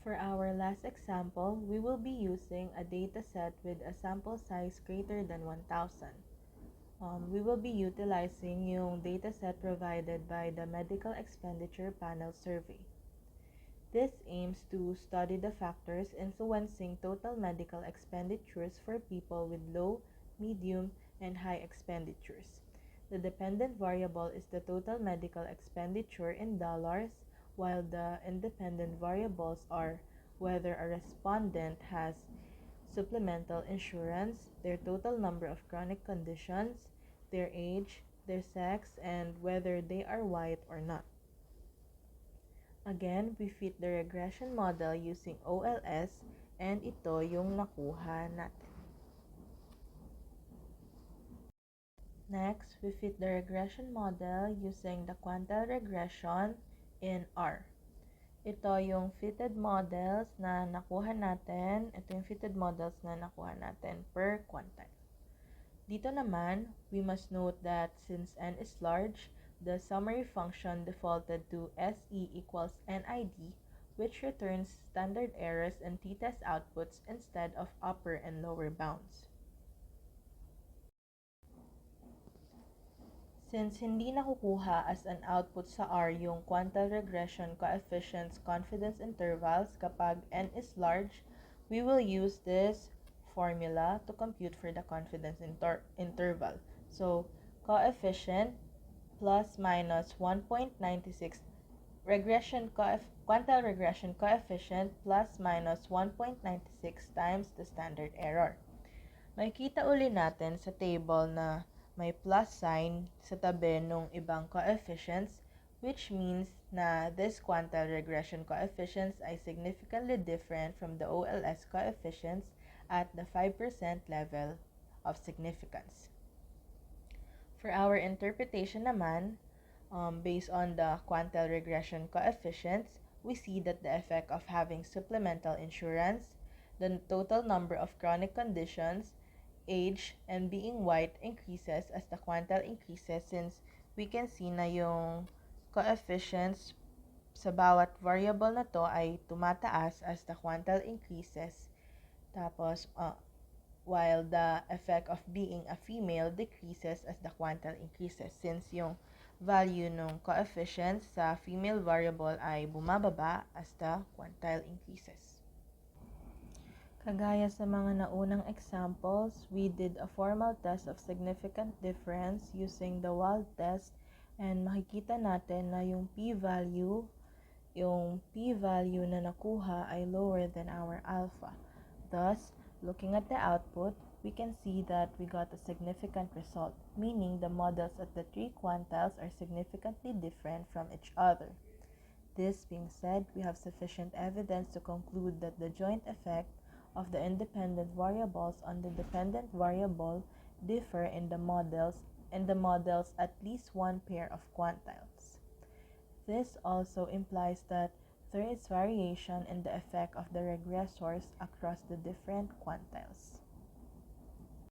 For our last example, we will be using a dataset with a sample size greater than 1,000. We will be utilizing yung dataset provided by the Medical Expenditure Panel Survey. This aims to study the factors influencing total medical expenditures for people with low, medium, and high expenditures. The dependent variable is the total medical expenditure in dollars, while the independent variables are whether a respondent has supplemental insurance, their total number of chronic conditions, their age, their sex, and whether they are white or not. Again, we fit the regression model using OLS and ito yung nakuha natin. Next, we fit the regression model using the Quantile regression in R. Ito yung fitted models na nakuha natin. Ito yung fitted models na nakuha natin per quantile. Dito naman, we must note that since n is large, the summary function defaulted to SE equals NID, which returns standard errors and t-test outputs instead of upper and lower bounds. Since hindi nakukuha as an output sa R yung quantile regression coefficients confidence intervals kapag n is large, we will use this formula to compute for the confidence interval. So, coefficient plus minus 1.96 quantile regression coefficient plus minus 1.96 times the standard error. Makikita uli natin sa table na may plus sign sa tabi ng ibang coefficients, which means na this quantile regression coefficients ay significantly different from the OLS coefficients at the 5% level of significance. For our interpretation naman, based on the quantile regression coefficients, we see that the effect of having supplemental insurance, the total number of chronic conditions, age, and being white increases as the quantile increases, since we can see na yung coefficients sa bawat variable na to ay tumataas as the quantile increases. Tapos, while the effect of being a female decreases as the quantile increases, since yung value ng coefficients sa female variable ay bumababa as the quantile increases. Kagaya sa mga naunang examples, we did a formal test of significant difference using the Wald test, and makikita natin na yung p-value na nakuha ay lower than our alpha. Thus, looking at the output, we can see that we got a significant result, meaning the models at the three quantiles are significantly different from each other. This being said, we have sufficient evidence to conclude that the joint effect of the independent variables on the dependent variable differ in the models at least one pair of quantiles. This also implies that there is variation in the effect of the regressors across the different quantiles.